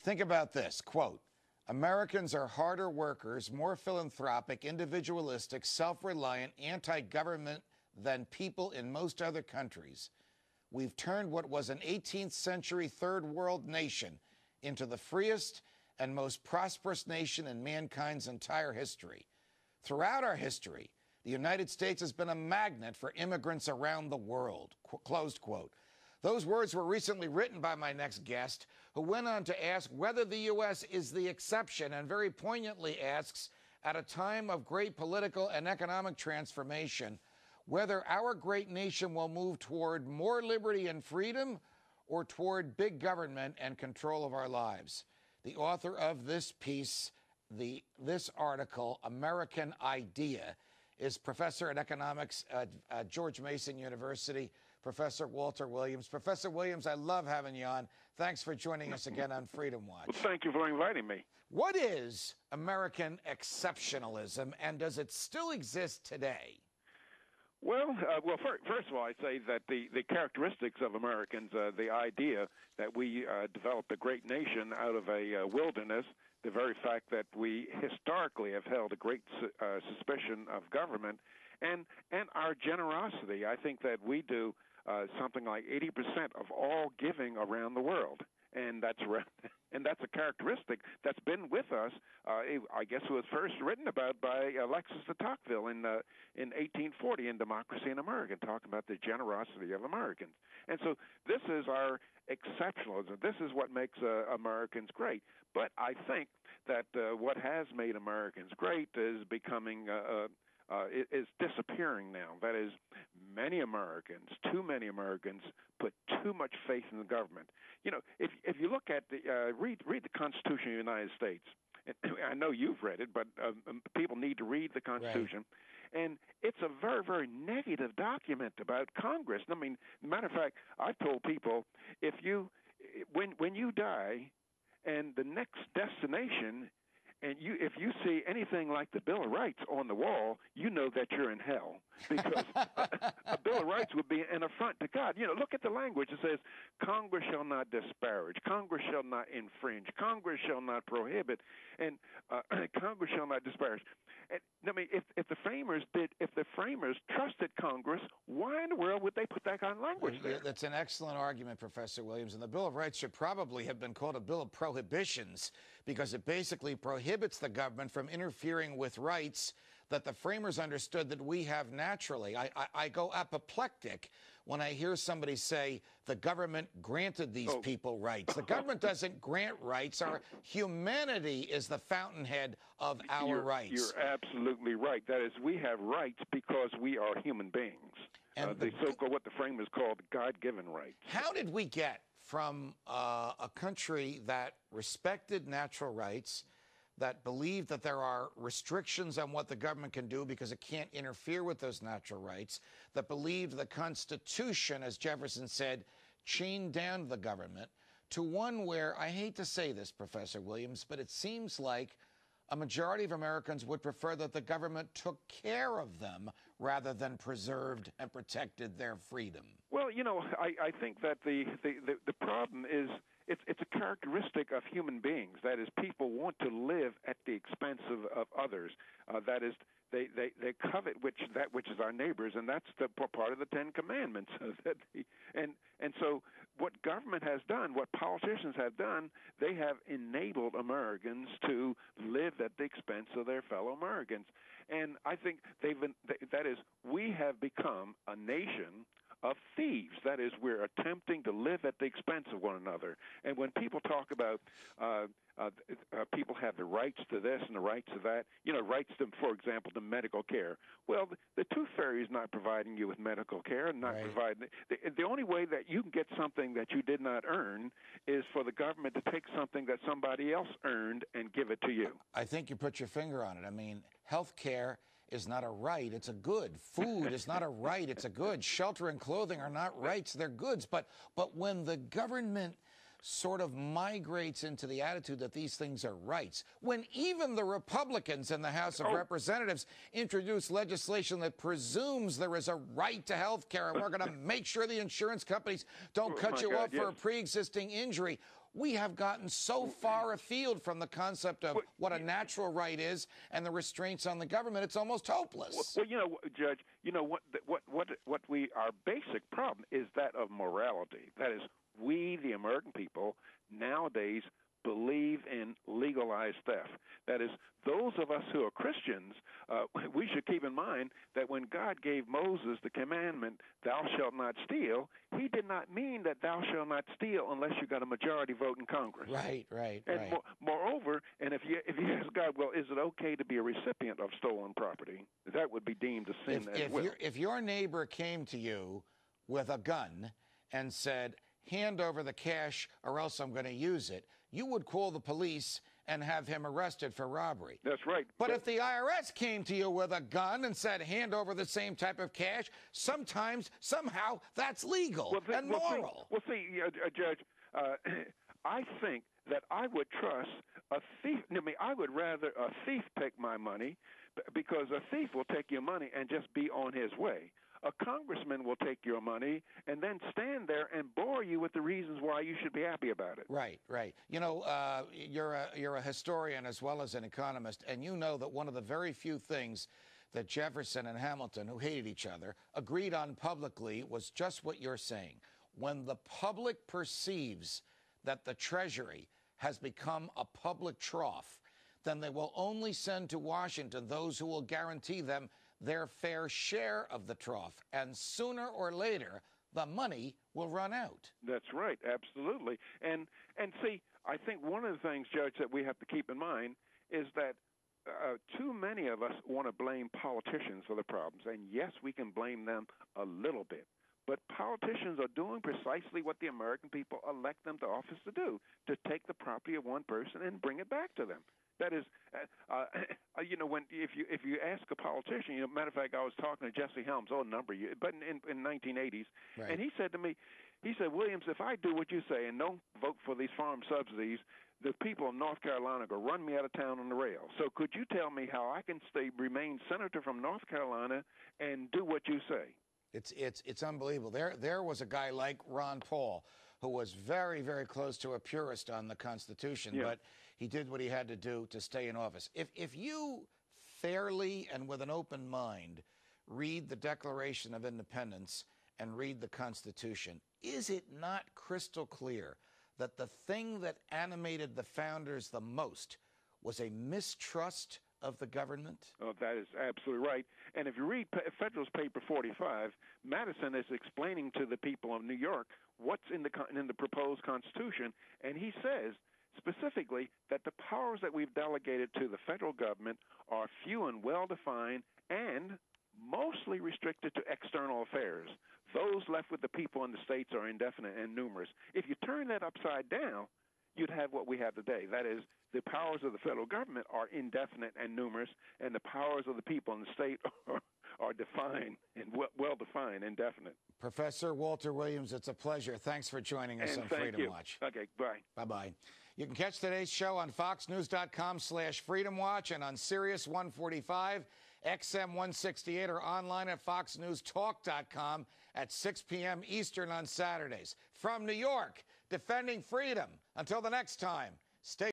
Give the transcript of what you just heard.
Think about this, quote, Americans are harder workers, more philanthropic, individualistic, self-reliant, anti-government than people in most other countries. We've turned what was an 18th century third world nation into the freest and most prosperous nation in mankind's entire history. Throughout our history, the United States has been a magnet for immigrants around the world, closed quote. Those words were recently written by my next guest, who went on to ask whether the U.S. is the exception, and very poignantly asks, at a time of great political and economic transformation, whether our great nation will move toward more liberty and freedom or toward big government and control of our lives. The author of this piece, this article, American Idea, is professor in economics at George Mason University, Professor Walter Williams. Professor Williams, I love having you on. Thanks for joining us again on Freedom Watch. Well, thank you for inviting me. What is American exceptionalism, and does it still exist today? Well, first of all, I'd say that the characteristics of Americans, the idea that we developed a great nation out of a wilderness, the very fact that we historically have held a great suspicion of government, and our generosity. I think that we do something like 80% of all giving around the world. And that's a characteristic that's been with us. I guess it was first written about by Alexis de Tocqueville in 1840 in Democracy in America, talking about the generosity of Americans. And so this is our exceptionalism. This is what makes Americans great. But I think that what has made Americans great is becoming is disappearing now. That is, many Americans, too many Americans, put too much faith in the government. You know, if you look at the read the Constitution of the United States. I know you've read it, but people need to read the Constitution. Right. And it's a very, very negative document about Congress. I mean, matter of fact, I've told people, when you die, and the next destination, and if you see anything like the Bill of Rights on the wall, you know that you're in hell, because a Bill of Rights would be an affront to God. You know, look at the language. It says, Congress shall not disparage, Congress shall not infringe, Congress shall not prohibit, and Congress shall not disparage. And, I mean, if the framers trusted Congress, why in the world would they put that kind of language there? That's an excellent argument, Professor Williams. And the Bill of Rights should probably have been called a Bill of Prohibitions, because it basically prohibits the government from interfering with rights that the framers understood that we have naturally. I go apoplectic when I hear somebody say the government granted these people rights. The government doesn't grant rights. Our humanity is the fountainhead of our rights. You're absolutely right. That is, we have rights because we are human beings. And the so-called, what the framers called, God-given rights. How did we get from a country that respected natural rights, that believed that there are restrictions on what the government can do because it can't interfere with those natural rights, that believed the Constitution, as Jefferson said, chained down the government, to one where, I hate to say this, Professor Williams, but it seems like a majority of Americans would prefer that the government took care of them rather than preserved and protected their freedom? Well, you know, I think that the problem is it's a characteristic of human beings. That is, people want to live at the expense of others. That is, they covet that which is our neighbors, and that's the part of the Ten Commandments. And so what government has done, what politicians have done, they have enabled Americans to live at the expense of their fellow Americans. And I think that is, we have become a nation of thieves. That is, we're attempting to live at the expense of one another. And when people talk about people have the rights to this and the rights to that, you know, rights to, for example, to medical care. Well, the tooth fairy is not providing you with medical care, and not providing. The only way that you can get something that you did not earn is for the government to take something that somebody else earned and give it to you. I think you put your finger on it. I mean, health care is not a right, it's a good. Food is not a right, it's a good. Shelter and clothing are not rights, they're goods. But when the government sort of migrates into the attitude that these things are rights, when even the Republicans in the House of Representatives introduce legislation that presumes there is a right to health care and we're going to make sure the insurance companies don't cut you off for a pre-existing injury, we have gotten so far afield from the concept of what a natural right is and the restraints on the government, it's almost hopeless. Well, Judge, our basic problem is that of morality. That is, we, the American people, nowadays believe in legalized theft. That is, those of us who are Christians, we should keep in mind that when God gave Moses the commandment, thou shalt not steal, he did not mean that thou shalt not steal unless you got a majority vote in Congress. Right. And moreover, and if you ask God, well, is it okay to be a recipient of stolen property? That would be deemed a sin as well. If your neighbor came to you with a gun and said, hand over the cash or else I'm going to use it, you would call the police and have him arrested for robbery. That's right. But if the IRS came to you with a gun and said, hand over the same type of cash, somehow, that's legal and moral. Judge, I think that I would trust a thief. I would rather a thief take my money, because a thief will take your money and just be on his way. A congressman will take your money and then stand there and bore you with the reasons why you should be happy about it. Right. You know, you're a historian as well as an economist, and you know that one of the very few things that Jefferson and Hamilton, who hated each other, agreed on publicly was just what you're saying. When the public perceives that the Treasury has become a public trough, then they will only send to Washington those who will guarantee them their fair share of the trough, and sooner or later, the money will run out. That's right, absolutely. And see, I think one of the things, Judge, that we have to keep in mind is that too many of us want to blame politicians for the problems, and yes, we can blame them a little bit. But politicians are doing precisely what the American people elect them to office to do, to take the property of one person and bring it back to them. That is, if you ask a politician, matter of fact, I was talking to Jesse Helms, but in 1980s, right. And he said to me, Williams, if I do what you say and don't vote for these farm subsidies, the people of North Carolina are going to run me out of town on the rail. So could you tell me how I can remain senator from North Carolina and do what you say? It's unbelievable. There was a guy like Ron Paul who was very, very close to a purist on the Constitution, but he did what he had to do to stay in office. If you fairly and with an open mind read the Declaration of Independence and read the Constitution, is it not crystal clear that the thing that animated the founders the most was a mistrust of the government? Oh, that is absolutely right. And if you read Federalist Paper 45, Madison is explaining to the people of New York what's in the proposed Constitution, and he says specifically that the powers that we've delegated to the federal government are few and well-defined and mostly restricted to external affairs. Those left with the people in the states are indefinite and numerous. If you turn that upside down, you'd have what we have today. That is, the powers of the federal government are indefinite and numerous, and the powers of the people in the state are defined and well-defined and definite. Professor Walter Williams, it's a pleasure. Thanks for joining us on Freedom Watch. Okay, bye. Bye-bye. You can catch today's show on foxnews.com/Freedom Watch and on Sirius 145, XM 168, or online at foxnewstalk.com at 6 p.m. Eastern on Saturdays. From New York, defending freedom. Until the next time, stay